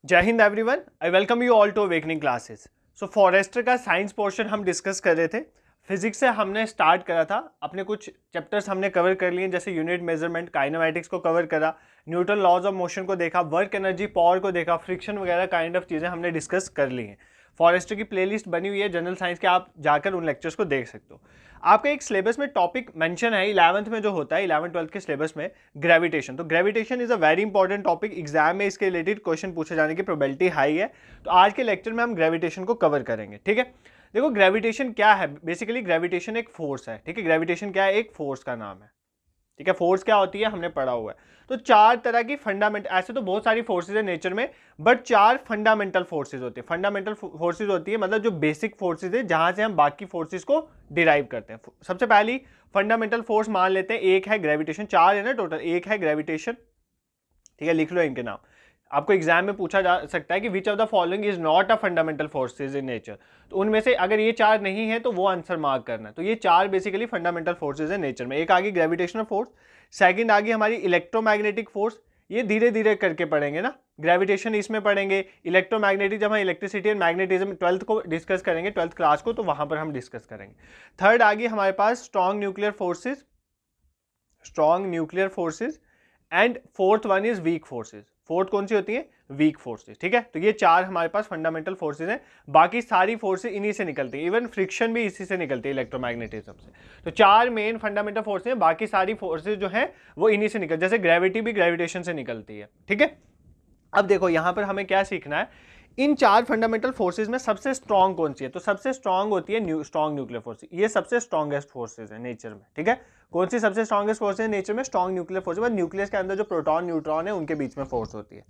जय हिंद everyone, I welcome you all to awakening classes. So फॉरेस्टर का साइंस पोर्शन हम डिस्कस कर रहे थे। फिजिक्स से हमने स्टार्ट करा था, अपने कुछ चैप्टर्स हमने कवर कर लिए, जैसे यूनिट मेजरमेंट, काइनेमैटिक्स को कवर करा, न्यूटन लॉज ऑफ मोशन को देखा, वर्क एनर्जी, पावर को देखा, फ्रिक्शन वगैरह काइंड ऑफ चीज़ें हमने डिस्कस कर ली हैं। फॉरेस्टर की प्लेलिस्ट बनी हुई है जनरल साइंस के, आप जाकर उन लेक्चर्स को देख सकते हो। आपका एक सिलेबस में टॉपिक मेंशन है 11th में जो होता है 11th-12th के सिलेबस में, ग्रेविटेशन। तो gravitation is a very important topic, exam में इसके रिलेटेड क्वेश्चन पूछे जाने की प्रोबेबिलिटी हाई है। तो आज के लेक्चर में हम ग्रेविटेशन को कवर करेंगे। ठीक है, देखो ग्रेविटेशन क्या है। बेसिकली ग्रेविटेशन एक फोर्स है। ठीक है, ग्रेविटेशन क्या है? एक फोर्स का नाम है। ठीक है, फोर्स क्या होती है हमने पढ़ा हुआ है। तो चार तरह की फंडामेंटल, ऐसे तो बहुत सारी फोर्सेज है नेचर में, बट चार फंडामेंटल फोर्सेज होती है। फंडामेंटल फोर्सेज होती है मतलब जो बेसिक फोर्सेज है, जहां से हम बाकी फोर्सेज को डिराइव करते हैं। सबसे पहली फंडामेंटल फोर्स मान लेते हैं, एक है ग्रेविटेशन। चार है ना टोटल, एक है ग्रेविटेशन। ठीक है, लिख लो इनके नाम। आपको एग्जाम में पूछा जा सकता है कि विच of the following is not a fundamental forces in nature. तो उनमें से अगर ये चार नहीं है तो वो आंसर मार्क करना है। तो ये चार बेसिकली फंडामेंटल फोर्सेज है नेचर में। एक आ गई ग्रेविटेशनल फोर्स, सेकंड आ गई हमारी इलेक्ट्रोमैग्नेटिक फोर्स, ये धीरे धीरे करके पढ़ेंगे ना। ग्रेविटेशन इसमें पढ़ेंगे, इलेक्ट्रोमैग्नेटिक जब हम इलेक्ट्रिसिटी एंड मैग्नेटिज्म 12th को डिस्कस करेंगे, 12th क्लास को, तो वहां पर हम डिस्कस करेंगे। थर्ड आ गई हमारे पास strong nuclear forces, strong nuclear forces. And fourth one is weak forces. Fourth कौन सी होती है? Weak forces. ठीक है, तो ये चार हमारे पास फंडामेंटल फोर्सेज हैं। बाकी सारी फोर्सेज इन्हीं से निकलती है, इवन फ्रिक्शन भी इसी से निकलती है, इलेक्ट्रोमैग्नेटिज्म से। तो चार मेन फंडामेंटल फोर्सेज हैं, बाकी सारी फोर्सेज जो हैं वो इन्हीं से निकलती है। जैसे ग्रेविटी भी ग्रेविटेशन से निकलती है। ठीक है, अब देखो यहां पर हमें क्या सीखना है। इन चार फंडामेंटल फोर्सेज में सबसे स्ट्रॉन्ग कौन सी है? तो सबसे स्ट्रॉन्ग होती है स्ट्रॉन्ग न्यूक्लियर फोर्स। ये सबसे स्ट्रॉन्गेस्ट फोर्सेज है नेचर में। ठीक है, कौन सी सबसे स्ट्रॉन्गेस्ट फोर्स है नेचर में? Strong nuclear force. न्यूक्लियस के अंदर जो प्रोटॉन न्यूट्रॉन है उनके बीच में फोर्स होती है।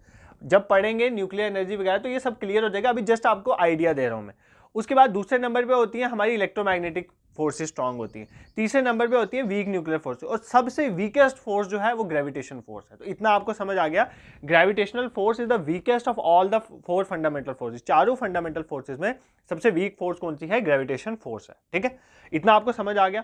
जब पढ़ेंगे न्यूक्लियर एनर्जी वगैरह तो ये सब क्लियर हो जाएगा, अभी जस्ट आपको आइडिया दे रहा हूं मैं। उसके बाद दूसरे नंबर पे होती है हमारी इलेक्ट्रोमैग्नेटिक फोर्सेज, स्ट्रॉन्ग होती है। तीसरे नंबर पे होती है वीक न्यूक्लियर फोर्स, और सबसे वीकेस्ट फोर्स जो है वो ग्रेविटेशन फोर्स है। तो इतना आपको समझ आ गया, gravitational force is the weakest of all the four fundamental forces. चारों फंडामेंटल फोर्सेज में सबसे वीक फोर्स कौन सी है? ग्रेविटेशन फोर्स है। ठीक है, इतना आपको समझ आ गया।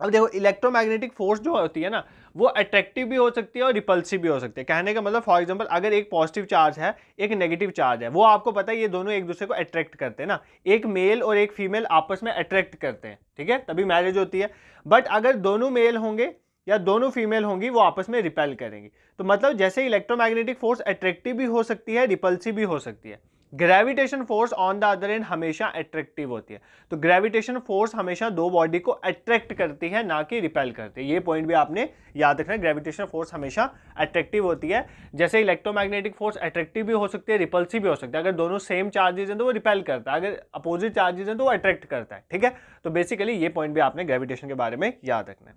अब देखो इलेक्ट्रोमैग्नेटिक फोर्स जो होती है ना, वो अट्रैक्टिव भी हो सकती है और रिपल्सिव भी हो सकती है। कहने का मतलब फॉर एग्जांपल अगर एक पॉजिटिव चार्ज है, एक नेगेटिव चार्ज है, वो आपको पता है ये दोनों एक दूसरे को अट्रैक्ट करते हैं ना। एक मेल और एक फीमेल आपस में अट्रैक्ट करते हैं, ठीक है, तभी मैरिज होती है। बट अगर दोनों मेल होंगे या दोनों फीमेल होंगी, वो आपस में रिपेल करेंगी। तो मतलब जैसे इलेक्ट्रोमैग्नेटिक फोर्स अट्रैक्टिव भी हो सकती है, रिपल्सिव भी हो सकती है, gravitation force on the other and हमेशा अट्रैक्टिव होती है। तो ग्रेविटेशन फोर्स हमेशा दो बॉडी को अट्रैक्ट करती है, ना कि रिपेल करती है। ये पॉइंट भी आपने याद रखना है, ग्रेविटेशन फोर्स हमेशा अट्रैक्टिव होती है। जैसे इलेक्ट्रोमैग्नेटिक फोर्स अट्रैक्टिव भी हो सकती है, रिपल्सिव भी हो सकती है। अगर दोनों सेम चार्जेस हैं तो वो रिपेल करता है, अगर अपोजिट चार्जेस हैं तो वो अट्रैक्ट करता है। ठीक है, तो बेसिकली ये पॉइंट भी आपने ग्रेविटेशन के बारे में याद रखना है।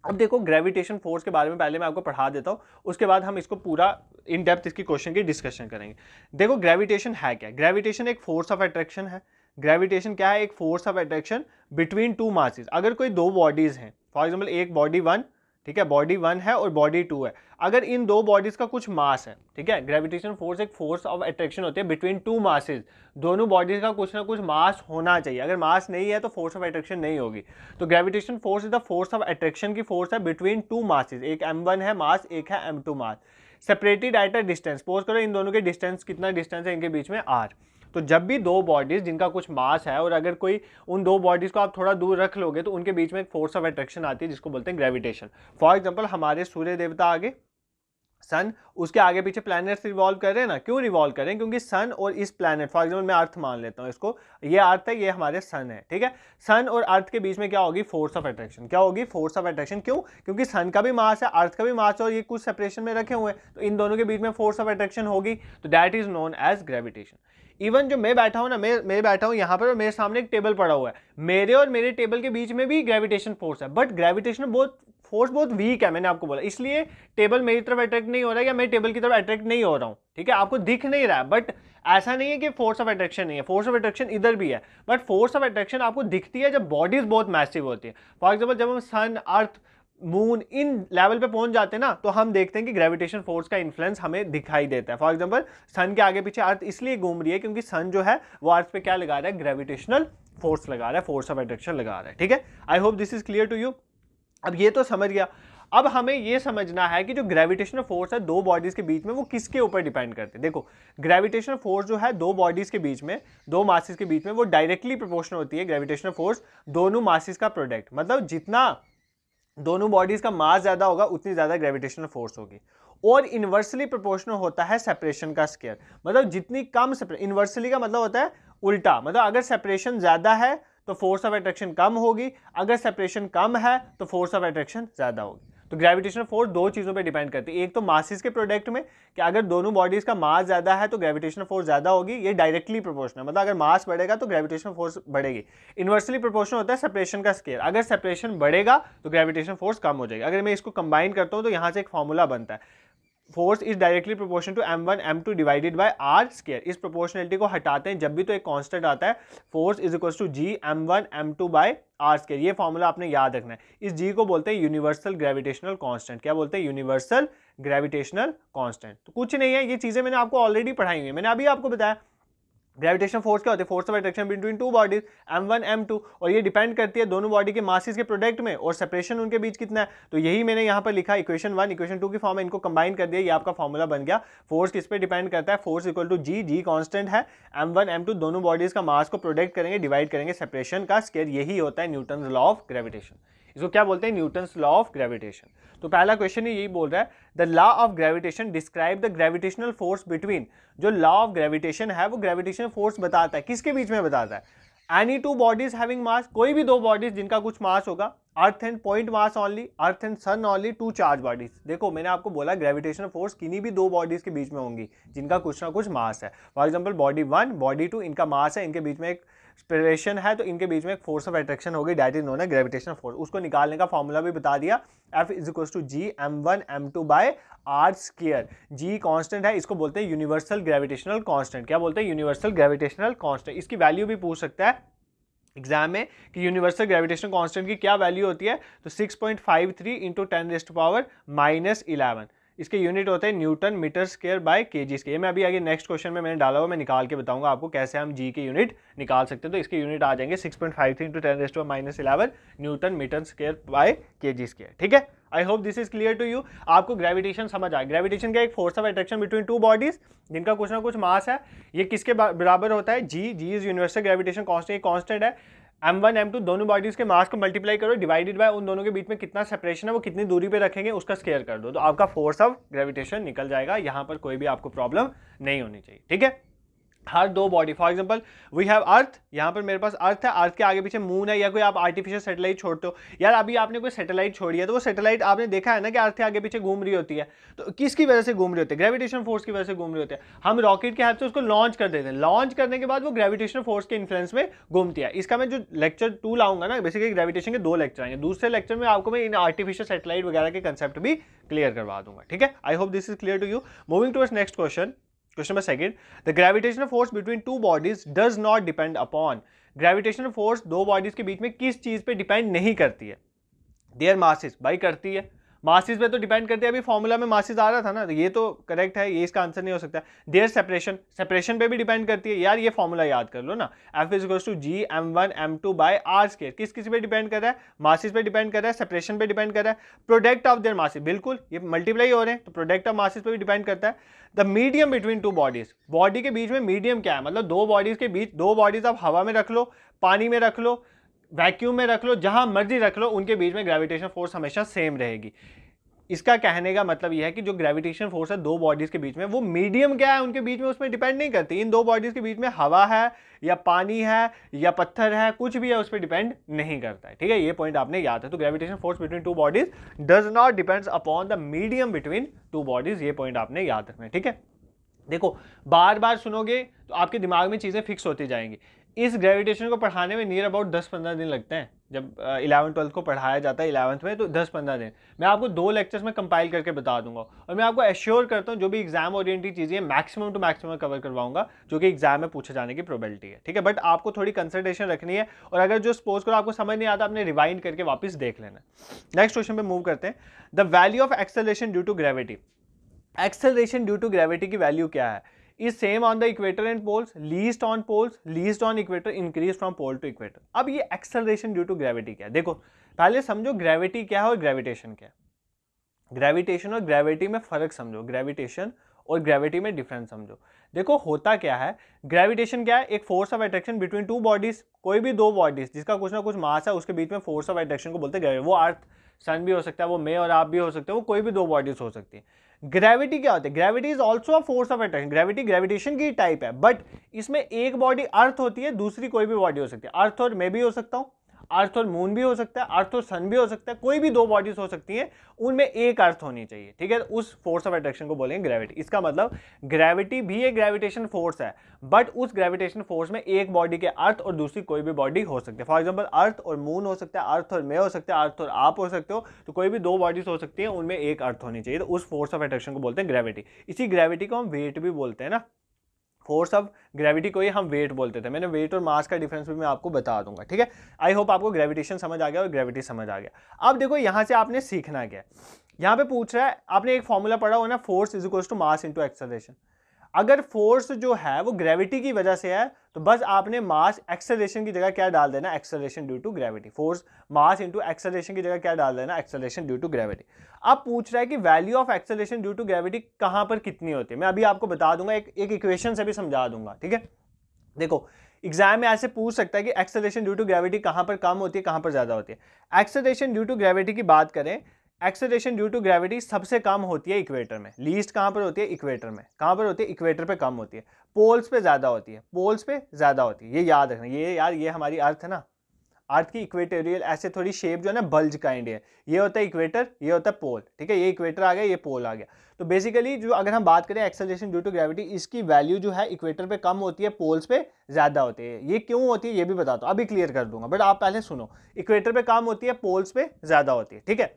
अब देखो ग्रेविटेशन फोर्स के बारे में पहले मैं आपको पढ़ा देता हूँ, उसके बाद हम इसको पूरा इन डेप्थ इसकी क्वेश्चन की डिस्कशन करेंगे। देखो ग्रेविटेशन है क्या? ग्रेविटेशन एक फोर्स ऑफ अट्रैक्शन है। ग्रेविटेशन क्या है? एक force of attraction between to masses. अगर कोई दो बॉडीज हैं, फॉर एग्जाम्पल एक बॉडी वन, ठीक है, बॉडी वन है और बॉडी टू है, अगर इन दो बॉडीज का कुछ मास है, ठीक है, ग्रेविटेशन फोर्स एक फोर्स ऑफ अट्रैक्शन होती है बिटवीन टू मासेस। दोनों बॉडीज का कुछ ना कुछ मास होना चाहिए, अगर मास नहीं है तो फोर्स ऑफ अट्रैक्शन नहीं होगी। तो gravitation force is the force of attraction की फोर्स है बिटवीन टू मासेस। एक m1 है मास, एक है m2 mass, separated at a distance. Suppose करो इन दोनों के डिस्टेंस, कितना डिस्टेंस है इनके बीच में? r। तो जब भी दो बॉडीज जिनका कुछ मास है और अगर कोई उन दो बॉडीज को आप थोड़ा दूर रख लोगे तो उनके बीच में एक फोर्स ऑफ अट्रैक्शन आती है जिसको बोलते हैं ग्रेविटेशन। फॉर एग्जांपल हमारे सूर्य देवता आगे सन, उसके आगे पीछे प्लैनेट्स रिवॉल्व कर रहे हैं ना। क्यों रिवॉल्व कर रहे हैं? क्योंकि सन और इस प्लैनेट, फॉर एग्जांपल मैं अर्थ मान लेता हूं इसको, ये अर्थ है, ये हमारे सन है। ठीक है, सन और अर्थ के बीच में क्या होगी? Force of attraction. क्या होगी? Force of attraction. क्यों? क्योंकि सन का भी मास है, अर्थ का भी मास है, और ये कुछ सेपरेशन में रखे हुए हैं, तो इन दोनों के बीच में फोर्स ऑफ अट्रैक्शन होगी। तो that is known as gravitation. Even जो मैं बैठा हूं ना, मैं बैठा हूं यहाँ पर और मेरे सामने एक टेबल पड़ा हुआ है, मेरे और मेरे टेबल के बीच में भी ग्रेविटेशन फोर्स है, बट ग्रेविटेशन फोर्स बहुत वीक है, मैंने आपको बोला, इसलिए टेबल मेरी तरफ अट्रैक्ट नहीं हो रहा है या मैं टेबल की तरफ अट्रैक्ट नहीं हो रहा हूं। ठीक है, आपको दिख नहीं रहा है, बट ऐसा नहीं है कि फोर्स ऑफ अट्रैक्शन नहीं है, फोर्स ऑफ अट्रैक्शन इधर भी है, बट फोर्स ऑफ अट्रैक्शन आपको दिखती है जब बॉडीज बहुत मैसिव होती है। फॉर एग्जाम्पल जब हम सन, अर्थ, मून इन लेवल पे पहुंच जाते हैं ना, तो हम देखते हैं कि ग्रेविटेशन फोर्स का इन्फ्लुएंस हमें दिखाई देता है। फॉर एग्जांपल सन के आगे पीछे अर्थ इसलिए घूम रही है क्योंकि सन जो है वो अर्थ पे क्या लगा रहा है? ग्रेविटेशनल फोर्स लगा रहा है, फोर्स ऑफ अट्रैक्शन लगा रहा है। ठीक है, I hope this is clear to you. अब ये तो समझ गया। अब हमें ये समझना है कि जो ग्रेविटेशनल फोर्स है दो बॉडीज के बीच में वो किसके ऊपर डिपेंड करते हैं। देखो ग्रेविटेशनल फोर्स जो है दो बॉडीज के बीच में, दो मासेस के बीच में, वो डायरेक्टली प्रोपोर्शनल होती है ग्रेविटेशनल फोर्स दोनों मासेस का प्रोडक्ट। मतलब जितना दोनों बॉडीज का मास ज्यादा होगा उतनी ज्यादा ग्रेविटेशनल फोर्स होगी। और इनवर्सली प्रोपोर्शनल होता है सेपरेशन का स्क्वायर। मतलब जितनी कम इनवर्सली का मतलब होता है उल्टा, मतलब अगर सेपरेशन ज्यादा है तो फोर्स ऑफ अट्रैक्शन कम होगी, अगर सेपरेशन कम है तो फोर्स ऑफ अट्रैक्शन ज्यादा होगी। तो ग्रेविटेशनल फोर्स दो चीजों पे डिपेंड करती है, एक तो मासेस के प्रोडक्ट में कि अगर दोनों बॉडीज का मास ज्यादा है तो ग्रेविटेशनल फोर्स ज्यादा होगी, ये डायरेक्टली प्रोपोर्शनल, मतलब अगर मास बढ़ेगा तो ग्रेविटेशनल फोर्स बढ़ेगी। इनवर्सली प्रोपोर्शनल होता है सेपरेशन का स्केयर, अगर सेपरेशन बढ़ेगा तो ग्रेविटेशनल फोर्स कम हो जाएगी। अगर मैं इसको कंबाइन करता हूं तो यहां से एक फॉर्मूला बनता है, force is directly proportional to m1 m2 divided by r square. इस प्रोपोर्शनलिटी को हटाते हैं जब भी तो एक कांस्टेंट आता है, force is equal to g m1 m2 by r square. ये फॉर्मूला आपने याद रखना है। इस g को बोलते हैं यूनिवर्सल ग्रेविटेशनल कांस्टेंट। क्या बोलते हैं? Universal gravitational constant. तो कुछ नहीं है, ये चीजें मैंने आपको ऑलरेडी पढ़ाई हुई है, मैंने अभी आपको बताया। ग्रेविटेशन फोर्स क्या होती है? Force of attraction between two bodies m1 m2, और ये डिपेंड करती है दोनों बॉडी के मासेस के प्रोडक्ट में, और सेपरेशन उनके बीच कितना है। तो यही मैंने यहाँ पर लिखा, इक्वेशन 1 इक्वेशन 2 की फॉर्म में इनको कंबाइन कर दिया, ये आपका फॉर्मूला बन गया। फोर्स किस पे डिपेंड करता है? Force equal to G constant है, m1 m2 दोनों बॉडीज का मास को प्रोडक्ट करेंगे, डिवाइड करेंगे सेपरेशन का स्क्वायर। यही होता है न्यूटन लॉ ऑफ ग्रेविटेशन। इसको क्या बोलते हैं? Newton's law of gravitation. तो पहला क्वेश्चन यही बोल रहा है, the law of gravitation describe the gravitational force between. जो लॉ ऑफ ग्रेविटेशन है वो ग्रेविटेशनल फोर्स बताता है, किसके बीच में बताता है? Any two bodies having mass, कोई भी दो बॉडीज जिनका कुछ मास होगा, earth and point mass only, earth and sun only, two charge bodies. देखो मैंने आपको बोला ग्रेविटेशनल फोर्स किन्हीं भी दो बॉडीज के बीच में होंगी जिनका कुछ ना कुछ मास है। फॉर एग्जांपल बॉडी 1 बॉडी 2, इनका मास है, इनके बीच में एक स्पिरेशन है, तो इनके बीच में एक फोर्स ऑफ अट्रैक्शन होगी, that is known as gravitational force. उसको निकालने का फॉर्मूला भी बता दिया, F is equal to G m1 m2 by r square. G constant है, इसको बोलते हैं यूनिवर्सल ग्रेविटेशनल कांस्टेंट। क्या बोलते हैं? Universal gravitational constant. इसकी वैल्यू भी पूछ सकता है एग्जाम में कि यूनिवर्सल ग्रेविटेशनल कांस्टेंट की क्या वैल्यू होती है, तो 6.53 इंटू 10⁻⁻11। इसके यूनिट होते हैं newton metre square by kg square. मैं अभी आगे नेक्स्ट क्वेश्चन में मैंने डाला हुआ, मैं निकाल के बताऊंगा आपको कैसे हम जी के यूनिट निकाल सकते हैं। तो इसके यूनिट आ जाएंगे 6.53 into 10⁻⁻11 newton metre square by kg square. ठीक है, I hope this is clear to you. आपको ग्रेविटेशन समझ आए। ग्रेविटेशन का एक force of attraction between two bodies जिनका कुछ ना कुछ मास है, ये किसके बराबर होता है? G is universal gravitation constant, constant है। m1 m2 दोनों बॉडीज के मास को मल्टीप्लाई करो, डिवाइडेड बाय उन दोनों के बीच में कितना सेपरेशन है वो कितनी दूरी पे रखेंगे उसका स्क्वायर कर दो, तो आपका फोर्स ऑफ ग्रेविटेशन निकल जाएगा। यहां पर कोई भी आपको प्रॉब्लम नहीं होनी चाहिए। ठीक है, हर दो body, for example we have earth, यहाँ पर मेरे पास अर्थ है, अर्थ के आगे पीछे मून है, या कोई आप आर्टिफिशियल सैटेलाइट छोड़ते हो। यार अभी आपने कोई सैटेलाइट छोड़ी है तो वो सैटेलाइट आपने देखा है ना कि अर्थ के आगे पीछे घूम रही होती है, तो किसकी वजह से घूम रही होती है? ग्रेविटेशन फोर्स की वजह से घूम रही होती है। हम रॉकेट के हेल्प से उसको लॉन्च कर देते हैं, लॉन्च करने के बाद वो ग्रेविटेशन फोर्स के इन्फ्लुएंस में घूमती है। इसका मैं जो लेक्चर 2 लाऊंगा ना, बेसिकली ग्रेविटेशन के 2 लेक्चर आएंगे, दूसरे लेक्चर में आपको मैं इन आर्टिफिशियल सैटेलाइट वगैरह के कंसेप्ट भी क्लियर करवा दूंगा। ठीक है, I hope this is clear to you. Moving towards next question, question number second, the gravitational force between two bodies does not depend upon. Gravitational force दो बॉडीज के बीच में किस चीज पे डिपेंड नहीं करती है? There masses. भाई करती है, मासेस पे तो डिपेंड करती है, अभी फॉर्मूला में मासेस आ रहा था ना, तो ये तो करेक्ट है, ये इसका आंसर नहीं हो सकता। देयर सेपरेशन, सेपरेशन पे भी डिपेंड करती है। यार ये फॉर्मूला याद कर लो ना, F is equal to G m1 m2 by r square. किस किस पे डिपेंड कर रहा है? मासेस पे डिपेंड कर रहा है, सेपरेशन पे डिपेंड कर रहा है, प्रोडक्ट ऑफ देयर मासेस, बिल्कुल ये मल्टीप्लाई हो रहे हैं तो प्रोडक्ट ऑफ मासेस पे भी डिपेंड करता है। The medium between two bodies, body के बीच में मीडियम क्या है? मतलब दो बॉडीज के बीच, दो बॉडीज आप हवा में रख लो, पानी में रख लो, वैक्यूम में रख लो, जहां मर्जी रख लो, उनके बीच में ग्रेविटेशन फोर्स हमेशा सेम रहेगी। इसका कहने का मतलब यह है कि जो ग्रेविटेशन फोर्स है दो बॉडीज के बीच में, वो मीडियम क्या है उनके बीच में उसमें डिपेंड नहीं करती। इन दो बॉडीज के बीच में हवा है या पानी है या पत्थर है, कुछ भी है, उस पर डिपेंड नहीं करता है। ठीक है, ये पॉइंट आपने याद है। तो gravitation force between two bodies does not depends upon the medium between two bodies, ये पॉइंट आपने याद रखना है। ठीक है, देखो बार बार सुनोगे तो आपके दिमाग में चीजें फिक्स होती जाएंगी। इस ग्रेविटेशन को पढ़ाने में नियर अबाउट 10-15 दिन लगते हैं। जब 11th-12th को पढ़ाया जाता है 11th में, तो 10-15 दिन मैं आपको 2 लेक्चर्स में कंपाइल करके बता दूंगा, और मैं आपको एश्योर करता हूं जो भी एग्जाम ओरिएंटेड चीजें मैक्सिमम टू मैक्सिमम कवर करवाऊंगा जो कि एग्जाम में पूछे जाने की प्रोबेबिलिटी है। ठीक है, बट आपको थोड़ी कंसंट्रेशन रखनी है, और अगर जो सपोज करो आपको समझ नहीं आता, आपने रिवाइंड करके वापस देख लेना। नेक्स्ट क्वेश्चन पे मूव करते हैं। The value of acceleration due to gravity. Acceleration due to gravity की वैल्यू क्या है? is same on the equator and poles, least on poles, least on equator, increase from pole to equator। अब ये acceleration due to gravity क्या है? देखो पहले समझो ग्रेविटी क्या है और ग्रेविटेशन क्या है। ग्रेविटेशन और ग्रेविटी में फ़र्क समझो, ग्रेविटेशन और ग्रेविटी में डिफरेंस समझो। देखो होता क्या है, ग्रेविटेशन क्या है, एक force of attraction between two bodies, कोई भी दो बॉडीज जिसका कुछ ना कुछ मास है उसके बीच में फोर्स ऑफ अट्रैक्शन को बोलते हैं ग्रेविटी। वो अर्थ सन भी हो सकता है, वो मैं और आप भी हो सकते हैं, वो कोई भी दो बॉडीज हो सकती है। ग्रेविटी क्या होती है, gravity is also a force of attraction, gravity gravitation की टाइप है, बट इसमें एक बॉडी अर्थ होती है, दूसरी कोई भी बॉडी हो सकती है। अर्थ और मैं भी हो सकता हूँ, अर्थ और मून भी हो सकता है, अर्थ और सन भी हो सकता है, कोई भी दो बॉडीज हो सकती हैं, उनमें एक अर्थ होनी चाहिए, ठीक है। उस फोर्स ऑफ अट्रैक्शन को बोलेंगे ग्रेविटी। इसका मतलब ग्रेविटी भी एक ग्रेविटेशन फोर्स है, बट उस ग्रेविटेशन फोर्स में एक बॉडी के अर्थ और दूसरी कोई भी बॉडी हो सकती है। फॉर एग्जांपल अर्थ और मून हो सकता है, अर्थ और मैं हो सकता है, अर्थ और आप हो सकते हो, तो कोई भी दो बॉडीज हो सकती है, उनमें एक अर्थ होनी चाहिए, तो उस फोर्स ऑफ अट्रैक्शन को बोलते हैं ग्रेविटी। इसी ग्रेविटी को हम वेट भी बोलते हैं ना, फोर्स ऑफ ग्रेविटी को ही हम वेट बोलते थे। मैंने वेट और मास का डिफरेंस भी मैं आपको बता दूंगा, ठीक है। आई होप आपको ग्रेविटेशन समझ आ गया और ग्रेविटी समझ आ गया। अब देखो यहां से आपने सीखना क्या है, यहां पे पूछ रहा है, आपने एक फॉर्मूला पढ़ा हो ना, force is equal to mass into acceleration. अगर फोर्स जो है वो ग्रेविटी की वजह से है, तो बस आपने मास एक्सेलरेशन की जगह क्या डाल देना, acceleration due to gravity. Force mass into acceleration की जगह क्या डाल देना, एक्सेलरेशन ड्यू टू ग्रेविटी। अब पूछ रहा है कि value of acceleration due to gravity कहां पर कितनी होती है। मैं अभी आपको बता दूंगा, एक इक्वेशन से भी समझा दूंगा, ठीक है। देखो एग्जाम में ऐसे पूछ सकता है कि एक्सेलरेशन ड्यू टू ग्रेविटी कहां पर कम होती है, कहां पर ज्यादा होती है। एक्सेलरेशन ड्यू टू ग्रेविटी की बात करें, एक्सेलरेशन ड्यू टू ग्रेविटी सबसे कम होती है इक्वेटर में। लीस्ट कहां पर होती है, इक्वेटर में। कहां पर होती है, इक्वेटर पे कम होती है। पोल्स पे ज्यादा होती है, पोल्स पे ज्यादा होती है, ये याद रखना। ये यार ये हमारी अर्थ है ना, अर्थ की इक्वेटोरियल ऐसे थोड़ी शेप जो है ना बल्ज काइंड है, ये होता है इक्वेटर, ये होता है पोल, ठीक है। ये इक्वेटर आ गया, ये पोल आ गया। तो बेसिकली जो अगर हम बात करें एक्सेलरेशन ड्यू टू ग्रेविटी, इसकी वैल्यू जो है इक्वेटर पे कम होती है, पोल्स पे ज्यादा होती है। ये क्यों होती है ये भी बताता हूं, अभी क्लियर कर दूंगा, बट आप पहले सुनो। इक्वेटर पे कम होती है, पोल्स पे ज्यादा होती है, ठीक है।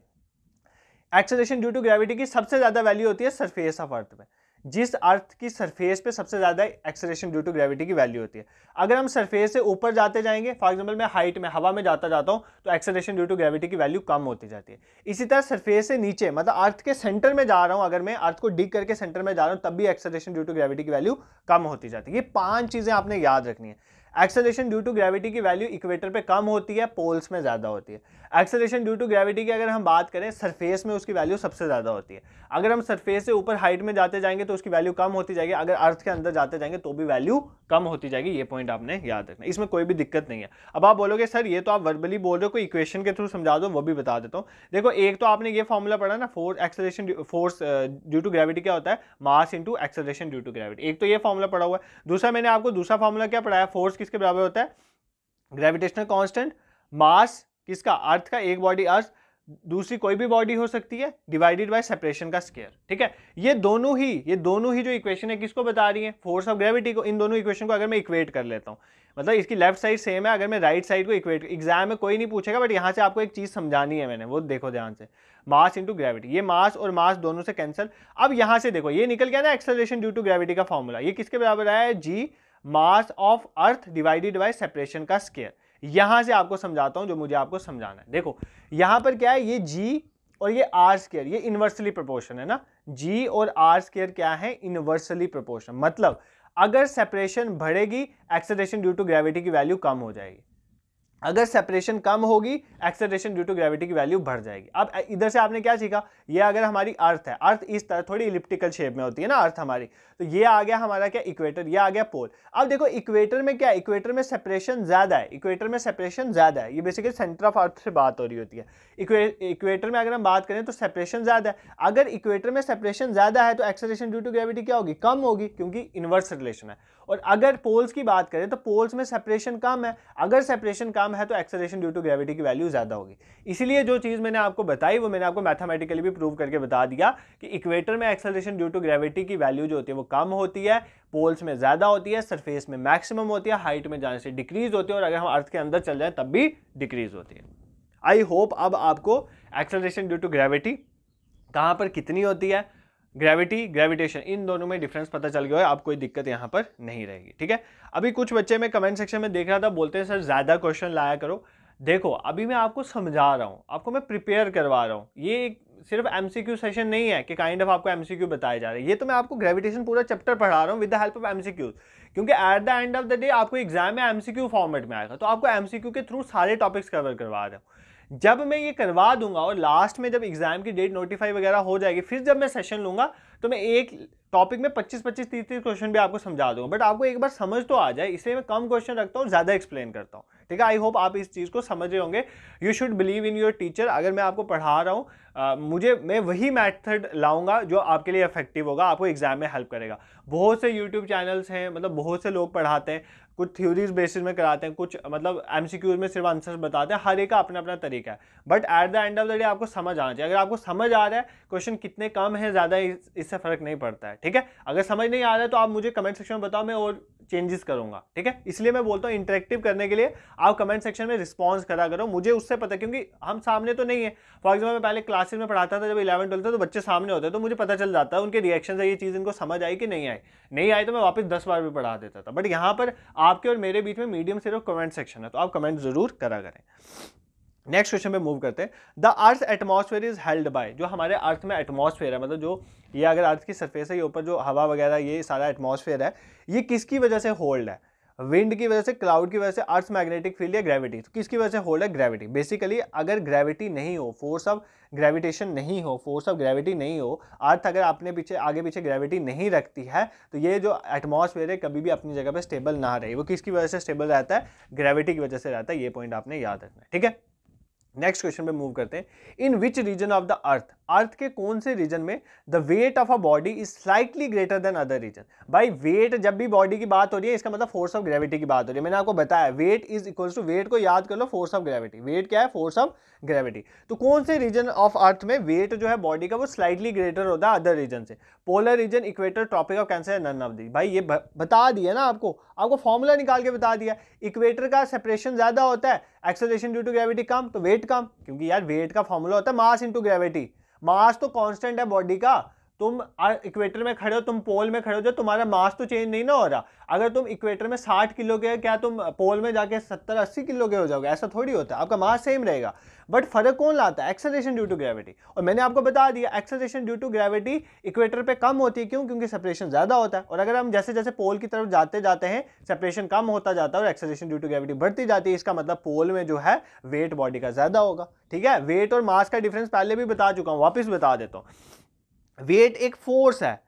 एक्सेलरेशन ड्यू टू ग्रेविटी की सबसे ज्यादा वैल्यू होती है सरफेस ऑफ अर्थ पे। जिस अर्थ की सरफेस पे सबसे ज्यादा एक्सेलरेशन ड्यू टू ग्रेविटी की वैल्यू होती है। अगर हम सरफेस से ऊपर जाते जाएंगे, फॉर एग्जांपल मैं हाइट में हवा में जाता हूं, तो एक्सेलरेशन ड्यू टू ग्रेविटी की वैल्यू कम होती जाती है। इसी तरह सरफेस से नीचे, मतलब अर्थ के सेंटर में जा रहा हूं, अगर मैं अर्थ को डिग करके सेंटर में जा रहा हूं, तब भी एक्सेलरेशन ड्यू टू ग्रेविटी की वैल्यू कम होती जाती है। ये 5 चीजें आपने याद रखनी है। एक्सेलरेशन ड्यू टू ग्रेविटी की वैल्यू इक्वेटर पे कम होती है, पोल्स में ज्यादा होती है। एक्सेलरेशन ड्यू टू ग्रेविटी की अगर हम बात करें, सरफेस में उसकी वैल्यू सबसे ज्यादा होती है। अगर हम सरफेस से ऊपर हाइट में जाते जाएंगे तो उसकी वैल्यू कम होती जाएगी, अगर अर्थ के अंदर जाते जाएंगे तो भी वैल्यू कम होती जाएगी। ये पॉइंट आपने याद रखना, इसमें कोई भी दिक्कत नहीं है। अब आप बोलोगे सर ये तो आप वर्बली बोल रहे हो, कोई इक्वेशन के थ्रू समझा दो, वो भी बता देता हूँ। देखो एक तो आपने ये फॉर्मूला पढ़ा ना, फोर्स ड्यू टू ग्रेविटी क्या होता है, mass into acceleration due to gravity. एक तो ये फॉर्मूला पढ़ा हुआ है। दूसरा मैंने आपको दूसरा फॉर्मूला क्या पढ़ाया, फोर्स किसके बराबर होता है, ग्रेविटेशनल कांस्टेंट, मास किसका, अर्थ का, एक बॉडी अर्थ, दूसरी कोई भी बॉडी हो सकती है, डिवाइडेड बाय सेपरेशन का स्क्वायर, ठीक है। ये दोनों ही जो इक्वेशन है किसको बता रही है, फोर्स ऑफ ग्रेविटी को। इन दोनों इक्वेशन को अगर मैं इक्वेट कर लेता हूं, मतलब इसकी लेफ्ट साइड सेम है, अगर मैं राइट साइड को इक्वेट, एग्जाम में कोई नहीं पूछेगा, बट यहां से आपको एक चीज समझानी है मैंने, वो देखो ध्यान से। मास इंटू ग्रेविटी, ये मास और मास दोनों से कैंसिल। अब यहां से देखो ये निकल गया ना एक्सेलरेशन ड्यू टू ग्रेविटी का फॉर्मूला, ये किसके बराबर आया है, G mass of earth divided by separation का स्क्वायर। यहां से आपको समझाता हूं जो मुझे आपको समझाना है। देखो यहां पर क्या है, ये जी और ये आर स्क्वायर, ये इनवर्सली प्रोपोर्शन है ना। जी और आर स्क्वायर क्या है, इनवर्सली प्रोपोर्शन। मतलब अगर सेपरेशन बढ़ेगी, एक्सेलरेशन ड्यू टू ग्रेविटी की वैल्यू कम हो जाएगी। अगर सेपरेशन कम होगी, एक्सेलरेशन ड्यू टू ग्रेविटी की वैल्यू बढ़ जाएगी। अब इधर से आपने क्या सीखा, ये अगर हमारी अर्थ है, अर्थ इस तरह थोड़ी इलिप्टिकल शेप में होती है ना अर्थ हमारी, तो ये आ गया हमारा क्या, इक्वेटर, ये आ गया पोल। अब देखो इक्वेटर में क्या है, इक्वेटर में सेपरेशन ज्यादा है, इक्वेटर में सेपरेशन ज्यादा है। ये बेसिकली सेंटर ऑफ अर्थ से बात हो रही होती है। इक्वेटर में अगर हम बात करें तो सेपरेशन ज्यादा है। अगर इक्वेटर में सेपरेशन ज्यादा है तो एक्सेलरेशन ड्यू टू ग्रेविटी क्या होगी, कम होगी, क्योंकि इनवर्स रिलेशन है। और अगर पोल्स की बात करें तो पोल्स में सेपरेशन कम है, अगर सेपरेशन कम है तो एक्सेलरेशन ड्यू टू ग्रेविटी की वैल्यू ज्यादा होगी। इसीलिए जो चीज मैंने आपको बताई वो मैंने आपको मैथमेटिकली भी प्रूव करके बता दिया कि इक्वेटर में एक्सेलरेशन ड्यू टू ग्रेविटी की वैल्यू जो होती है वो कम होती है, पोल्स में ज्यादा होती है, सरफेस में मैक्सिमम होती है, हाइट में जाने से डिक्रीज होती है, और अगर हम अर्थ के अंदर चल जाए तब भी डिक्रीज होती है। आई होप अब आपको एक्सेलरेशन ड्यू टू ग्रेविटी कहां पर कितनी होती है, ग्रेविटी ग्रेविटेशन, इन दोनों में डिफरेंस पता चल गया है, अब कोई दिक्कत यहां पर नहीं रहेगी, ठीक है। अभी कुछ बच्चे मैं कमेंट सेक्शन में देख रहा था, बोलते हैं सर ज्यादा क्वेश्चन लाया करो। देखो अभी मैं आपको समझा रहा हूं, आपको मैं प्रिपेयर करवा रहा हूं, ये सिर्फ एमसीक्यू सेशन नहीं है कि काइंड ऑफ आपको एमसीक्यू बताए जा रहे हैं। ये तो मैं आपको ग्रेविटेशन पूरा चैप्टर पढ़ा रहा हूं with the help of MCQ, क्योंकि at the end of the day आपको एग्जाम में एमसीक्यू फॉर्मेट में आएगा, तो आपको एमसीक्यू के थ्रू सारे टॉपिक्स कवर करवा रहा हूं। जब मैं ये करवा दूंगा और लास्ट में जब एग्जाम की डेट नोटिफाई वगैरह हो जाएगी, फिर जब मैं सेशन लूंगा तो मैं एक टॉपिक में 25-25, 30-30 क्वेश्चन भी आपको समझा दूंगा, बट आपको एक बार समझ तो आ जाए, इसलिए मैं कम क्वेश्चन रखता हूँ, ज्यादा एक्सप्लेन करता हूँ। ठीक है, आई होप आप इस चीज को समझ रहे होंगे। You should believe in your teacher. अगर मैं आपको पढ़ा रहा हूँ, मैं वही मेथड लाऊंगा जो आपके लिए इफेक्टिव होगा, आपको एग्जाम में हेल्प करेगा। बहुत से यूट्यूब चैनल्स हैं, मतलब बहुत से लोग पढ़ाते हैं, कुछ थ्योरीज बेसिस में कराते हैं, कुछ मतलब एमसीक्यूज में सिर्फ आंसर्स बताते हैं, हर एक का अपना अपना तरीका है। But at the end of the day आपको समझ आना चाहिए। अगर आपको समझ आ रहा है, क्वेश्चन कितने कम है ज़्यादा, इससे फर्क नहीं पड़ता है। ठीक है, अगर समझ नहीं आ रहा है तो आप मुझे कमेंट सेक्शन में बताओ, मैं और चेंजेस करूंगा। ठीक है, इसलिए मैं बोलता हूँ इंटरेक्टिव करने के लिए आप कमेंट सेक्शन में रिस्पॉन्स करा करो, मुझे उससे पता, क्योंकि हम सामने तो नहीं है। फॉर एग्जाम्पल मैं पहले क्लासेस में पढ़ाता था, जब 11-12 था, तो बच्चे सामने होते, तो मुझे पता चल जाता है उनके रिएक्शन से ये चीज़ इनको समझ आई कि नहीं आई। नहीं आई तो मैं वापस 10 बार भी पढ़ा देता था। बट यहाँ पर आपके और मेरे बीच में मीडियम सिर्फ कमेंट सेक्शन है, तो आप कमेंट जरूर करा करें। नेक्स्ट क्वेश्चन पे मूव करते हैं। The earth atmosphere is held by, जो हमारे अर्थ में एटमॉस्फेयर है, मतलब जो ये अगर अर्थ की सरफेस है, ये ऊपर जो हवा वगैरह ये सारा एटमॉस्फेयर है, ये किसकी वजह से होल्ड है? विंड की वजह से, क्लाउड की वजह से, अर्थ मैग्नेटिक फील्ड या ग्रेविटी? तो किसकी वजह से होल्ड है? ग्रेविटी। बेसिकली अगर ग्रेविटी नहीं हो, फोर्स ऑफ ग्रेविटेशन नहीं हो, फोर्स ऑफ ग्रेविटी नहीं हो, अर्थ अगर अपने पीछे आगे पीछे ग्रेविटी नहीं रखती है, तो ये जो एटमॉस्फेयर है कभी भी अपनी जगह पे स्टेबल ना रहे। वो किसकी वजह से स्टेबल रहता है? ग्रेविटी की वजह से रहता है। ये पॉइंट आपने याद रखना है। ठीक है, नेक्स्ट क्वेश्चन पे मूव करते हैं। In which region of the earth, earth के कौन से रीजन में the weight of a body is slightly greater than other region? भाई वेट, जब भी बॉडी की बात हो रही है, इसका मतलब फोर्स ऑफ ग्रेविटी की बात हो रही है। मैंने आपको बताया weight is equals to, weight को याद कर लो, फोर्स ऑफ ग्रेविटी। वेट क्या है? Force of gravity. तो कौन से रीजन ऑफ अर्थ में वेट जो है बॉडी का वो स्लाइटली ग्रेटर होता है अदर रीजन से? Polar region, equator, tropic of cancer, none of the. भाई ये बता दिया ना आपको फॉर्मूला निकाल के बता दिया। इक्वेटर का सेपरेशन ज्यादा होता है, एक्सेलरेशन ड्यू टू ग्रेविटी कम, तो वेट कम, क्योंकि यार वेट का फॉर्मूला होता है मास इनटू ग्रेविटी। मास तो कांस्टेंट है बॉडी का। तुम इक्वेटर में खड़े हो, तुम पोल में खड़े हो, जो तुम्हारा मास तो चेंज नहीं ना हो रहा। अगर तुम इक्वेटर में 60 किलो के, क्या तुम पोल में जाके 70-80 किलो के हो जाओगे? ऐसा थोड़ी होता है, आपका मास सेम रहेगा। बट फर्क कौन लाता है? Acceleration due to gravity. और मैंने आपको बता दिया acceleration due to gravity equator पे कम होती है। क्यों? क्योंकि सेपरेशन ज्यादा होता है। और अगर हम जैसे जैसे पोल की तरफ जाते जाते हैं, सेपरेशन कम होता जाता है और एक्सेलरेशन ड्यू टू ग्रेविटी बढ़ती जाती है। इसका मतलब पोल में जो है वेट बॉडी का ज्यादा होगा। ठीक है, वेट और मास का डिफरेंस पहले भी बता चुका हूं, वापस बता देता हूं। वेट एक फोर्स है।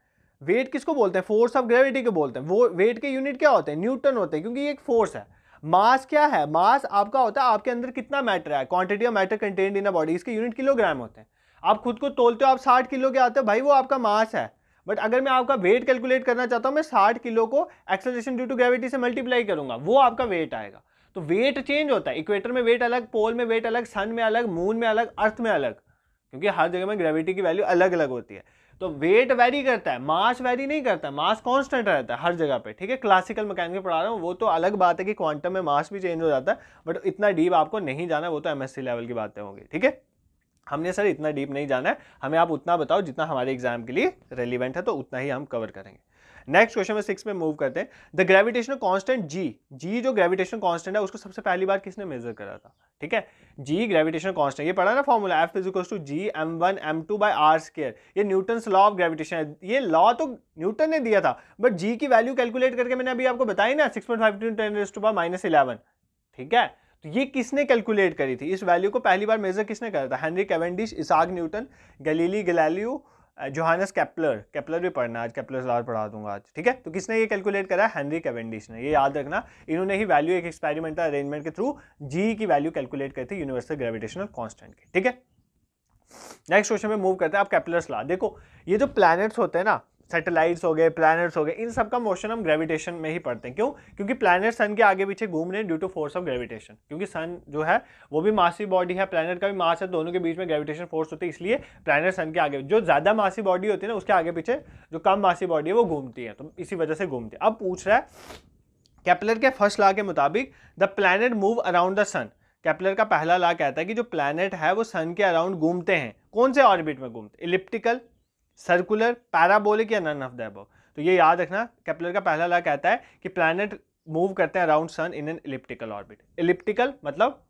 वेट किसको बोलते हैं? फोर्स ऑफ ग्रेविटी को बोलते हैं। वो वेट के यूनिट क्या होते हैं? न्यूटन होते हैं, क्योंकि ये एक फोर्स है। मास क्या है? मास आपका होता है आपके अंदर कितना मैटर है, quantity of matter contained in a body, इसके यूनिट किलोग्राम होते हैं। आप खुद को तोलते हो, आप 60 किलो के आते हो, भाई वो आपका मास है। बट अगर मैं आपका वेट कैलकुलेट करना चाहता हूं, मैं 60 किलो को एक्सेलरेशन ड्यू टू ग्रेविटी से मल्टीप्लाई करूंगा, वो आपका वेट आएगा। तो वेट चेंज होता है। इक्वेटर में वेट अलग, पोल में वेट अलग, सन में अलग, मून में अलग, अर्थ में अलग, क्योंकि हर जगह में ग्रेविटी की वैल्यू अलग अलग होती है। तो वेट वेरी करता है, मास वेरी नहीं करता है। मास कांस्टेंट रहता है हर जगह पे। ठीक है, क्लासिकल मैकेनिक्स में पढ़ा रहा हूँ, वो तो अलग बात है कि क्वांटम में मास भी चेंज हो जाता है, बट इतना डीप आपको नहीं जाना, वो तो एमएससी लेवल की बातें होंगी। ठीक है, हमने सर इतना डीप नहीं जाना है, हमें आप उतना बताओ जितना हमारे एग्जाम के लिए रेलिवेंट है, तो उतना ही हम कवर करेंगे। नेक्स्ट क्वेश्चन में 6 में मूव करते हैं। द ग्रेविटेशनल कांस्टेंट जी जो ग्रेविटेशनल कांस्टेंट है, उसको सबसे पहली बार किसने मेजर करा था? ठीक है, जी ग्रेविटेशनल कांस्टेंट, ये पढ़ा ना formula, F = G m1 m2 by r²। ये न्यूटन्स लॉ ऑफ ग्रेविटेशन है। ये लॉ तो न्यूटन ने दिया था, बट जी की वैल्यू कैलकुलेट करके मैंने अभी आपको बताई ना, 6.52 × 10⁻⁻11। ठीक है, तो ये किसने कैलकुलेट करी थी? इस वैल्यू को पहली बार मेजर किसने करा था? Henry Cavendish, Isaac Newton, Galileo, Johannes Kepler भी पढ़ना आज, केपलर लॉ पढ़ा दूंगा आज। ठीक है, तो किसने ये कैलकुलेट करा? हेनरी कैवेंडिश ने। ये याद रखना, इन्होंने ही वैल्यू एक एक्सपेरिमेंटल अरेंजमेंट के थ्रू जी की वैल्यू कैलकुलेट करी थी यूनिवर्सल ग्रेविटेशनल कांस्टेंट की। ठीक है, नेक्स्ट क्वेश्चन में मूव करते हैं। आप केपलर्स लॉ देखो, ये जो प्लैनेट्स होते हैं ना, सैटेलाइट्स हो गए, प्लैनेट्स हो गए, इन सब का मोशन हम ग्रेविटेशन में ही पढ़ते हैं। क्यों? क्योंकि प्लैनेट सन के आगे पीछे घूम रहे हैं due to force of gravitation. क्योंकि सन जो है वो भी मासिव बॉडी है, प्लैनेट का भी मास है, दोनों के बीच में ग्रेविटेशन फोर्स होती है, इसलिए प्लैनेट सन के आगे, जो ज्यादा मासिव बॉडी होती है ना, उसके आगे पीछे जो कम मासिव बॉडी है वो घूमती है, तो इसी वजह से घूमती है। अब पूछ रहा है केपलर के फर्स्ट लॉ के मुताबिक the planet move around the sun. Kepler का पहला लॉ कहता है कि जो प्लैनेट है वो सन के अराउंड घूमते हैं। कौन से ऑर्बिट में घूमते? इलिप्टिकल, सर्कुलर, पैराबोलिक या नन ऑफ द अबव। तो ये याद रखना, केपलर का पहला लॉ कहता है कि प्लैनेट मूव करते हैं around sun in an elliptical orbit. Elliptical मतलब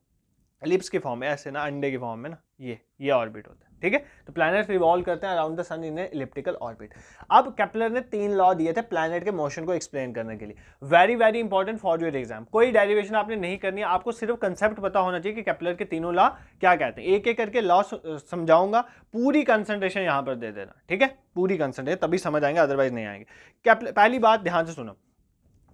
एलिप्स की फॉर्म में, ऐसे ना, अंडे की फॉर्म में ना, ये ऑर्बिट होता है। ठीक है। तो प्लैनेट रिवॉल्व करते हैं around the sun in elliptical orbit. अब केपलर ने 3 लॉ दिए थे प्लैनेट के मोशन को एक्सप्लेन करने के लिए, very very important for your exam. कोई डेरिवेशन आपने नहीं करनी है, आपको सिर्फ कंसेप्ट पता होना चाहिए कि केपलर के तीनों लॉ क्या कहते हैं। एक एक करके लॉ समझाऊंगा, पूरी कंसंट्रेशन यहां पर दे देना, ठीक है, पूरी कंसंट्रेशन, तभी समझ आएंगे, अदरवाइज नहीं आएंगे। पहली बात ध्यान से सुनो,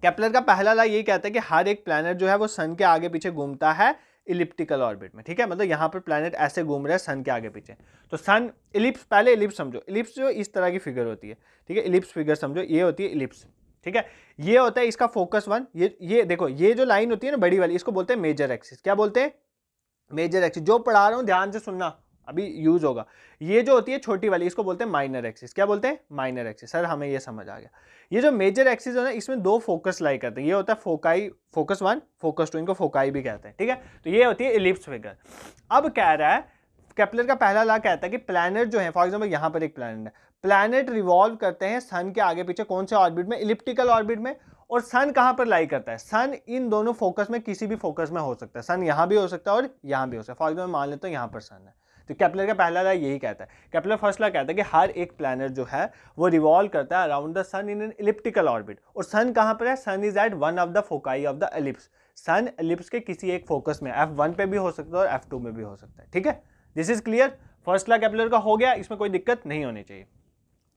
केपलर का पहला लॉ ये कहता है कि हर एक प्लैनेट जो है वो सन के आगे पीछे घूमता है इलिप्टिकल ऑर्बिट में, ठीक है। मतलब यहाँ पर प्लैनेट ऐसे घूम रहा है सन के आगे पीछे। तो सन इलिप्स, पहले इलिप्स समझो, इलिप्स जो इस तरह की फिगर होती है, ठीक है, इलिप्स फिगर समझो, ये होती है इलिप्स, ठीक है। ये होता है इसका फोकस 1, ये देखो, ये जो लाइन होती है ना बड़ी वाली, इसको बोलते हैं मेजर एक्सिस। क्या बोलते हैं? Major axis. जो पढ़ा रहा हूँ ध्यान से सुनना, अभी यूज होगा। ये जो होती है छोटी वाली, इसको बोलते हैं माइनर एक्सिस। क्या बोलते हैं? Minor axis. सर हमें ये समझ आ गया। ये जो मेजर एक्सिस है ना, इसमें 2 फोकस लाई करते हैं। ये होता है फोकाई, फोकस 1, फोकस 2, इनको फोकाई भी कहते हैं, ठीक है। तो ये होती है इलिप्स फिगर। अब कह रहा है, केपलर का पहला लॉ कहता है कि प्लैनेट जो है, फॉर एग्जांपल यहाँ पर एक प्लैनेट है, प्लैनेट रिवॉल्व करते हैं सन के आगे पीछे, कौन से ऑर्बिट में? इलिप्टिकल ऑर्बिट में। और सन कहां पर लाई करता है? सन इन दोनों फोकस में किसी भी फोकस में हो सकता है। सन यहां भी हो सकता है और यहां भी हो सकता है। फॉर एग्जांपल मान लेते हैं यहां पर सन है, तो केपलर का पहला लॉ यही कहता है। केपलर फर्स्ट लॉ कहता है कि हर एक प्लैनेट जो है वो रिवॉल्व करता है around the sun in an elliptical orbit. और सन कहां पर है? Sun is at one of the foci of the ellipse. Sun ellipse के किसी एक फोकस में, F1 पे भी हो सकता है और F2 में भी हो सकता है, ठीक है। This is clear. First law Kepler का हो गया, इसमें कोई दिक्कत नहीं होनी चाहिए।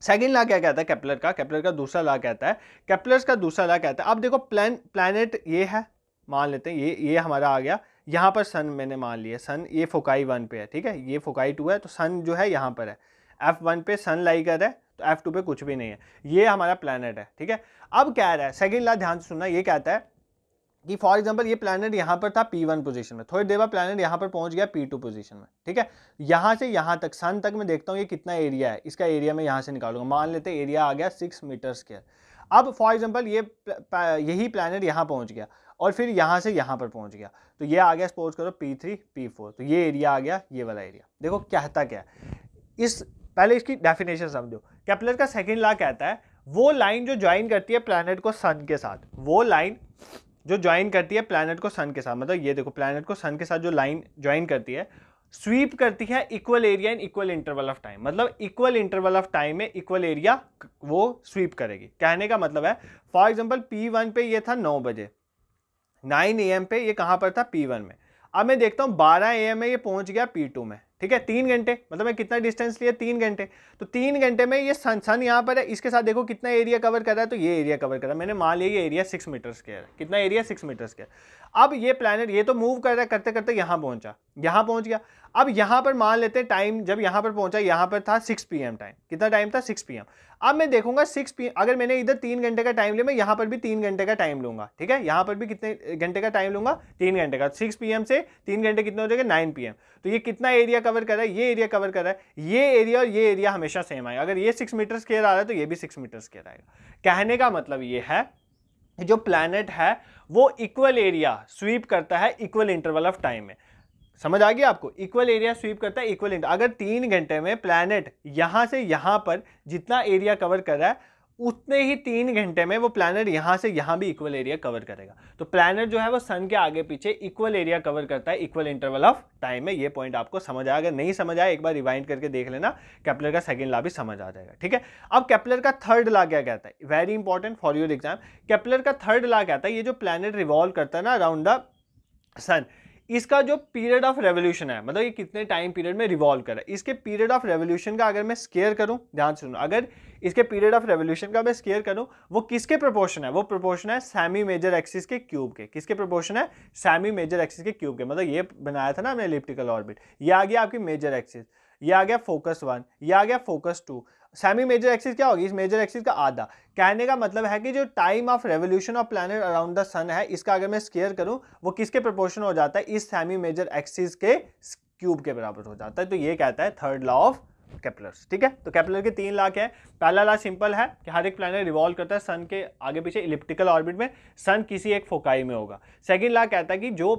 सेकेंड लॉ क्या कहता है केपलर का? केपलर का दूसरा लॉ कहता है, केपलर का दूसरा लॉ कहता है, अब देखो प्लैनेट ये है, मान लेते हैं ये हमारा आ गया, यहाँ पर सन मैंने मान लिया, सन ये फोकाई 1 पे है, ठीक है, ये फोकाई 2 है, तो सन जो है यहाँ पर है, F1 पे सन लाई कर रहा है, तो F2 पे कुछ भी नहीं है, ये हमारा प्लैनेट है, ठीक है। अब कह रहा है, सेकेंड लॉ ध्यान से सुनना, ये कहता है कि फॉर एग्जांपल ये प्लैनेट यहाँ पर था P1 पोजीशन में, थोड़ी देर बाद प्लैनेट यहाँ पर पहुंच गया P2 पोजीशन में, ठीक है। यहाँ से यहाँ तक, सन तक मैं देखता हूँ ये कितना एरिया है, इसका एरिया मैं यहाँ से निकालूंगा, मान लेते हैं एरिया आ गया 6 मीटर स्क्वायर। अब फॉर एग्जांपल यही प्लैनेट यहाँ पहुँच गया और फिर यहाँ से यहाँ पर पहुँच गया, तो ये आ गया, सपोज करो P3 P4, तो ये एरिया आ गया, ये वाला एरिया। देखो कहता क्या है, इस पहले इसकी डेफिनेशन समझो। केपलर का सेकेंड लॉ कहता है वो लाइन जो ज्वाइन करती है प्लैनेट को सन के साथ, वो लाइन जो ज्वाइन करती है प्लैनेट को सन के साथ, मतलब ये देखो प्लैनेट को सन के साथ जो लाइन ज्वाइन करती है, स्वीप करती है equal area in equal interval of time, मतलब इक्वल इंटरवल ऑफ टाइम में इक्वल एरिया वो स्वीप करेगी। कहने का मतलब है, फॉर एग्जांपल P1 पे ये था 9 बजे, 9 AM पे ये कहां पर था? P1 में। अब मैं देखता हूं 12 AM में ये पहुंच गया P2 में, ठीक है, 3 घंटे, मतलब मैं कितना डिस्टेंस लिया? 3 घंटे। तो 3 घंटे में ये सन यहाँ पर है, इसके साथ देखो कितना एरिया कवर कर रहा है, तो ये एरिया कवर कर रहा है, मैंने मान लिया ये एरिया 6 मीटर स्क्वायर है। कितना एरिया? 6 metre square. अब ये प्लैनेट ये तो मूव कर रहा है, करते करते यहाँ पहुंचा, यहाँ पहुंच गया। अब यहाँ पर मान लेते हैं टाइम, जब यहाँ पर पहुंचा, यहाँ पर था 6 PM टाइम, कितना टाइम था? 6 PM। अब मैं देखूंगा 6 PM, अगर मैंने इधर 3 घंटे का टाइम लिया, मैं यहाँ पर भी 3 घंटे का टाइम लूंगा, ठीक है, यहाँ पर भी कितने घंटे का टाइम लूंगा? 3 घंटे का। 6 PM से 3 घंटे कितने हो जाएगा? 9 PM। तो ये कितना एरिया कवर कर रहा है? ये एरिया कवर कर रहा है, ये एरिया और ये एरिया हमेशा सेम आएगा। अगर ये 6 मीटर स्क्वायर आ रहा है तो ये भी 6 मीटर स्क्वायर आएगा। कहने का मतलब ये है जो प्लैनेट है वो इक्वल एरिया स्वीप करता है इक्वल इंटरवल ऑफ टाइम में। समझ आ गया आपको? इक्वल एरिया स्वीप करता है इक्वल इंटरवल। अगर 3 घंटे में प्लैनेट यहां से यहां पर जितना एरिया कवर कर रहा है, उतने ही 3 घंटे में वो प्लैनेट यहां से यहां भी इक्वल एरिया कवर करेगा। तो प्लैनेट जो है वो सन के आगे पीछे इक्वल एरिया कवर करता है इक्वल इंटरवल ऑफ टाइम में। ये पॉइंट आपको समझ आया? अगर नहीं समझ आया एक बार रिवाइंड करके देख लेना, केपलर का सेकंड लॉ भी समझ आ जाएगा, ठीक है। अब केपलर का थर्ड लॉ क्या कहता है? Very important for your exam. Kepler का थर्ड लॉ कहता है ये जो प्लैनेट रिवॉल्व करता है ना अराउंड द सन, इसका जो पीरियड ऑफ रेवोल्यूशन है, मतलब ये कितने टाइम पीरियड में रिवॉल्व कर रहा है, इसके पीरियड ऑफ रेवोल्यूशन का अगर मैं स्क्वायर करूं, ध्यान सुनो, अगर इसके पीरियड ऑफ रेवोल्यूशन का मैं स्क्वायर करूं, वो किसके प्रोपोर्शन है? वो प्रोपोर्शन है सेमी मेजर एक्सिस के क्यूब के। किसके प्रोपोर्शन है? सेमी मेजर एक्सिस के क्यूब के। मतलब ये बनाया था ना हमने एलिप्टिकल ऑर्बिट, ये आ गया आपकी मेजर एक्सिस, ये आ गया फोकस 1, ये आ गया फोकस 2। सेमी मेजर एक्सिस क्या होगी? इस मेजर एक्सिस का आधा। कहने का मतलब है कि जो time of revolution of planet around the sun है, इसका अगर मैं स्क्वायर करूं, वो किसके प्रोपोर्शन हो जाता है? इस सेमी मेजर एक्सिस के क्यूब के बराबर हो जाता है। तो ये कहता है थर्ड लॉ ऑफ केपलर्स, ठीक है। तो केपलर के 3 लॉ क्या है? पहला लॉ सिंपल है कि हर एक प्लैनेट रिवॉल्व करता है सन के आगे पीछे इलिप्टिकल ऑर्बिट में, सन किसी एक फोकाई में होगा। सेकंड लॉ कहता है कि जो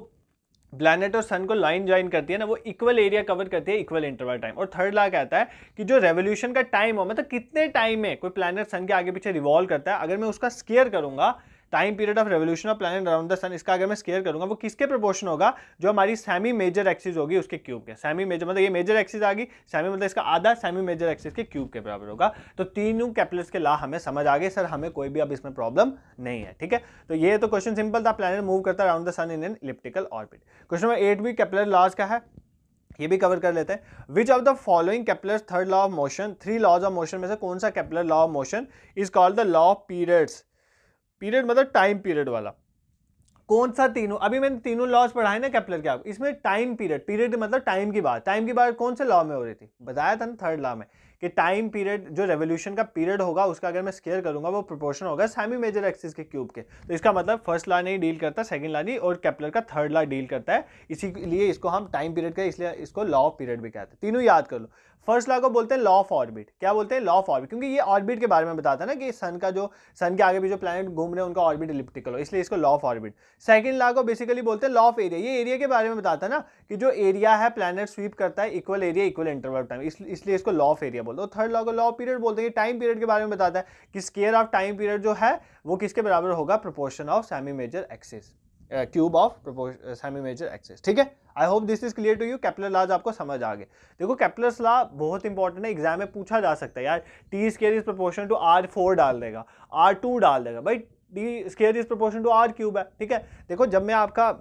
प्लैनेट और सन को लाइन ज्वाइन करती है ना, वो इक्वल एरिया कवर करती है इक्वल इंटरवल टाइम। और थर्ड लॉ कहता है कि जो रेवोल्यूशन का टाइम हो, मतलब कितने टाइम में कोई प्लैनेट सन के आगे पीछे रिवॉल्व करता है, अगर मैं उसका स्क्वायर करूंगा time period of revolution of planet around the sun, इसका अगर मैं स्क्वायर करूंगा वो किसके प्रोपोर्शन होगा, जो हमारी सेमी मेजर एक्सिस होगी उसके क्यूब के। सेमी मेजर मतलब ये मेजर एक्सिस आ गई, सेमी मतलब इसका आधा, सेमी मेजर एक्सिस के क्यूब के बराबर होगा। तो तीनों केपलर्स के लॉ हमें समझ आ गए सर, हमें कोई भी अब इसमें प्रॉब्लम नहीं है, ठीक है। तो ये तो क्वेश्चन सिंपल था, प्लैनेट मूव करता है around the sun in an elliptical orbit. Question number 8 भी केपलर लॉज का है, ये भी कवर कर लेते हैं। Which of the following Kepler third law of motion, 3 laws of motion में से कौन सा Kepler law of motion is called the law of periods. Period मतलब टाइम पीरियड वाला, कौन सा तीनों, अभी मैंने तीनों लॉज पढ़ाए ना केपलर के, आप इसमें टाइम पीरियड, पीरियड मतलब टाइम की बात, टाइम की बात कौन से लॉ में हो रही थी, बताया था ना थर्ड लॉ में कि टाइम पीरियड जो रेवोल्यूशन का पीरियड होगा उसका अगर मैं स्क्वायर करूंगा वो प्रोपोर्शन होगा सेमी मेजर एक्सिस के क्यूब के। तो इसका मतलब फर्स्ट लॉ नहीं डील करता, सेकंड लॉ नहीं, और केपलर का थर्ड लॉ डील करता है, इसीलिए इसको हम टाइम पीरियड का, इसलिए इसको लॉ ऑफ पीरियड भी कहते हैं। तीनों याद कर लो। फर्स्ट लॉ को बोलते हैं लॉ ऑफ ऑर्बिट, क्या बोलते हैं, लॉ ऑफ ऑर्बिट, क्योंकि ये ऑर्बिट के बारे में बताता है ना कि सन का जो, सन के आगे भी जो प्लैनेट घूम रहे हैं उनका ऑर्बिट इलिप्टिकल हो, इसलिए इसको law of orbit. Second law को बेसिकली बोलते हैं लॉ ऑफ एरिया, ये एरिया के बारे में बताता है ना कि जो एरिया है प्लैनेट स्वीप करता है equal area equal interval time, इसलिए इसको लॉ ऑफ एरिया बोलते हैं। थर्ड लॉ को लॉ ऑफ पीरियड बोलते हैं, टाइम पीरियड के बारे में बताता है कि स्क्वायर ऑफ टाइम पीरियड जो है वो किसके बराबर होगा, proportion of semi major axis, cube of semi major axis, ठीक है। I hope this is clear to you. Kepler laws आपको समझ आ गए। देखो केपलर्स लॉ बहुत इंपॉर्टेंट है, एग्जाम में पूछा जा सकता है यार, T square is proportion to R4 डाल देगा, R2 डाल देगा, भाई T square is proportion to R cube है, ठीक है। देखो जब मैं आपका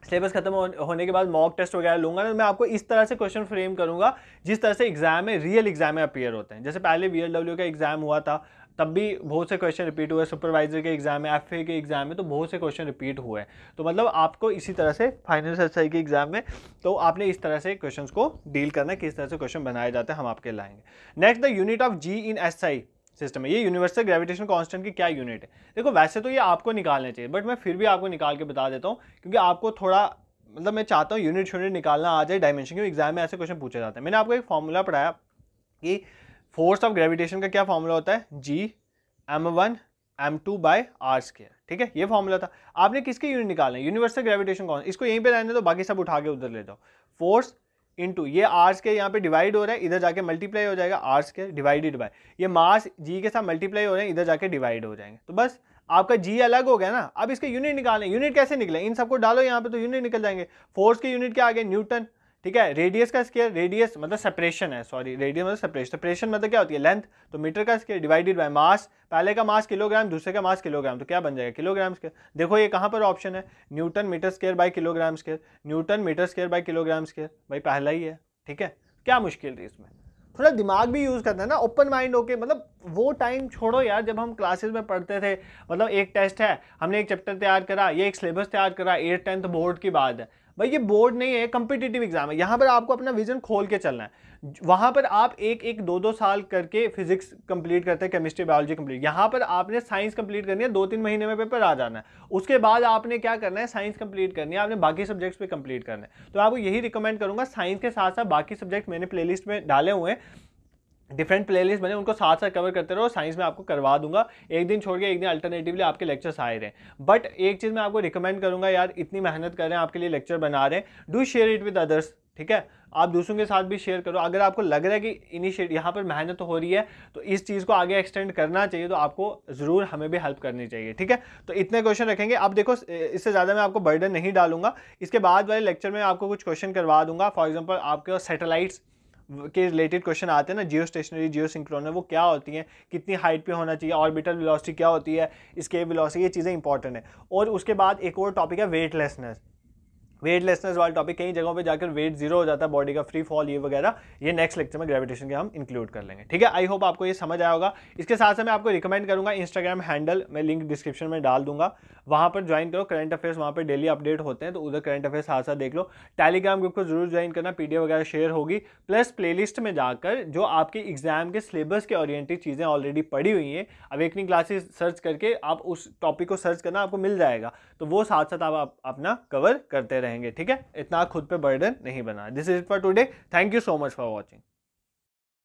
सिलेबस खत्म होने के बाद मॉक टेस्ट वगैरह लूंगा ना, मैं आपको इस तरह से क्वेश्चन फ्रेम करूंगा जिस तरह से एग्जाम में, रियल एग्जाम में अपीयर होते हैं। जैसे पहले VLW का एग्जाम हुआ था तब भी बहुत से क्वेश्चन रिपीट हुए, सुपरवाइजर के एग्जाम में, FA के एग्जाम में तो बहुत से क्वेश्चन रिपीट हुए हैं। तो मतलब आपको इसी तरह से फाइनल SI के एग्जाम में तो आपने इस तरह से क्वेश्चंस को डील करना है, किस तरह से क्वेश्चन बनाए जाते हैं हम आपके लाएंगे। Next, the unit of G in SI system है, ये यूनिवर्सल ग्रेविटेशन कांस्टेंट की क्या यूनिट है। देखो वैसे तो ये आपको निकालने चाहिए, बट मैं फिर भी आपको निकाल के बता देता हूँ, क्योंकि आपको थोड़ा मतलब मैं चाहता हूँ यूनिट निकालना आ जाए डायमेंशन, क्योंकि एग्जाम में ऐसे क्वेश्चन पूछे जाते हैं। मैंने आपको एक फॉर्मूला पढ़ाया कि फोर्स ऑफ ग्रेविटेशन का क्या फॉर्मूला होता है, G m1 m2 by r square, ठीक है, ये फॉर्मूला था। आपने किसके यूनिट निकालना है, यूनिवर्सल ग्रेविटेशन कांस्टेंट, इसको यहीं पे रहने दो, बाकी सब उठा के उधर ले जाओ। फोर्स इनटू ये r स्क्वायर यहाँ पे डिवाइड हो रहा है, इधर जाके मल्टीप्लाई हो जाएगा, r स्क्वायर डिवाइडेड बाय ये मास g के साथ मल्टीप्लाई हो रहे हैं, इधर जाके डिवाइड हो जाएंगे। तो बस आपका G अलग हो गया ना। अब इसके यूनिट निकालें, यूनिट कैसे निकले, इन सबको डालो यहाँ पे तो यूनिट निकल जाएंगे। फोर्स के यूनिट क्या आ गए, न्यूटन, ठीक है। रेडियस का स्क्वायर, रेडियस मतलब सेपरेशन है, सॉरी रेडियस मतलब सेपरेशन, सेपरेशन मतलब क्या होती है, लेंथ, तो मीटर का स्क्वायर डिवाइडेड बाय मास, पहले का मास किलोग्राम, दूसरे का मास किलोग्राम, तो क्या बन जाएगा, किलोग्राम स्क्वायर। देखो ये कहाँ पर ऑप्शन है, newton metre square by kilogram square, newton metre square by kilogram square, भाई पहला ही है, ठीक है। क्या मुश्किल थी इसमें, थोड़ा दिमाग भी यूज़ करना है ना, ओपन माइंड होके, मतलब वो टाइम छोड़ो यार जब हम क्लासेस में पढ़ते थे, मतलब एक टेस्ट है, हमने एक चैप्टर तैयार करा, ये एक सिलेबस तैयार करा, 8th 10th बोर्ड की बात है भाई, ये बोर्ड नहीं है, कॉम्पिटिटिव एग्जाम है। यहाँ पर आपको अपना विजन खोल के चलना है। वहाँ पर आप एक 2 साल करके फिजिक्स कंप्लीट करते हैं, केमिस्ट्री बायोलॉजी कंप्लीट, यहाँ पर आपने साइंस कंप्लीट करनी है, 2-3 महीने में पेपर आ जाना है। उसके बाद आपने क्या करना है, साइंस कंप्लीट करनी है, आपने बाकी सब्जेक्ट्स पे कंप्लीट करना है। तो आपको यही रिकमेंड करूँगा, साइंस के साथ साथ बाकी सब्जेक्ट मैंने प्लेलिस्ट में डाले हुए हैं, डिफरेंट प्लेलिस्ट बने, उनको साथ साथ कवर करते रहो। साइंस में आपको करवा दूंगा, एक दिन छोड़ के एक दिन अल्टरनेटिवली आपके लेक्चर्स आए रहे। बट एक चीज़ मैं आपको रिकमेंड करूंगा यार, इतनी मेहनत कर रहे हैं आपके लिए, लेक्चर बना रहे हैं, do share it with others, ठीक है। आप दूसरों के साथ भी शेयर करो। अगर आपको लग रहा है कि इनिशिएट यहाँ पर मेहनत हो रही है तो इस चीज़ को आगे एक्सटेंड करना चाहिए, तो आपको ज़रूर हमें भी हेल्प करनी चाहिए, ठीक है। तो इतने क्वेश्चन रखेंगे। अब देखो इससे ज़्यादा मैं आपको बर्डन नहीं डालूंगा, इसके बाद वाले लेक्चर में आपको कुछ क्वेश्चन करवा दूंगा। फॉर एग्जाम्पल आपके सैटेलाइट्स के रिलेटेड क्वेश्चन आते हैं ना, जियो स्टेशनरी, जियो सिंक्रोनस, वो क्या होती हैं, कितनी हाइट पे होना चाहिए, ऑर्बिटल वेलोसिटी क्या होती है, एस्केप वेलोसिटी, ये चीज़ें इंपॉर्टेंट है। और उसके बाद एक और टॉपिक है वेटलेसनेस। वेटलेसनेस वाला टॉपिक, कई जगहों पे जाकर वेट जीरो हो जाता है बॉडी का, फ्री फॉल ये वगैरह, ये नेक्स्ट लेक्चर में ग्रेविटेशन के हम इंक्लूड कर लेंगे, ठीक है। आई होप आपको ये समझ आया होगा। इसके साथ साथ मैं आपको रिकमेंड करूंगा इंस्टाग्राम हैंडल, मैं लिंक डिस्क्रिप्शन में डाल दूंगा, वहाँ पर ज्वाइन करो। करंट अफेयर्स वहाँ पर डेली अपडेट होते हैं, तो उधर करंट अफेयर्स साथ साथ देख लो। टेलीग्राम ग्रुप को जरूर ज्वाइन करना, PDF वगैरह शेयर होगी। प्लस प्लेलिस्ट में जाकर जो आपके एग्जाम के सिलेबस के ओरिएंटेड चीज़ें ऑलरेडी पढ़ी हुई हैं, अवेकनिंग क्लासेस सर्च करके आप उस टॉपिक को सर्च करना, आपको मिल जाएगा। तो वो साथ साथ आप अपना कवर करते रहेंगे, ठीक है। इतना खुद पे बर्डन नहीं बना। This is it for today, thank you so much for watching.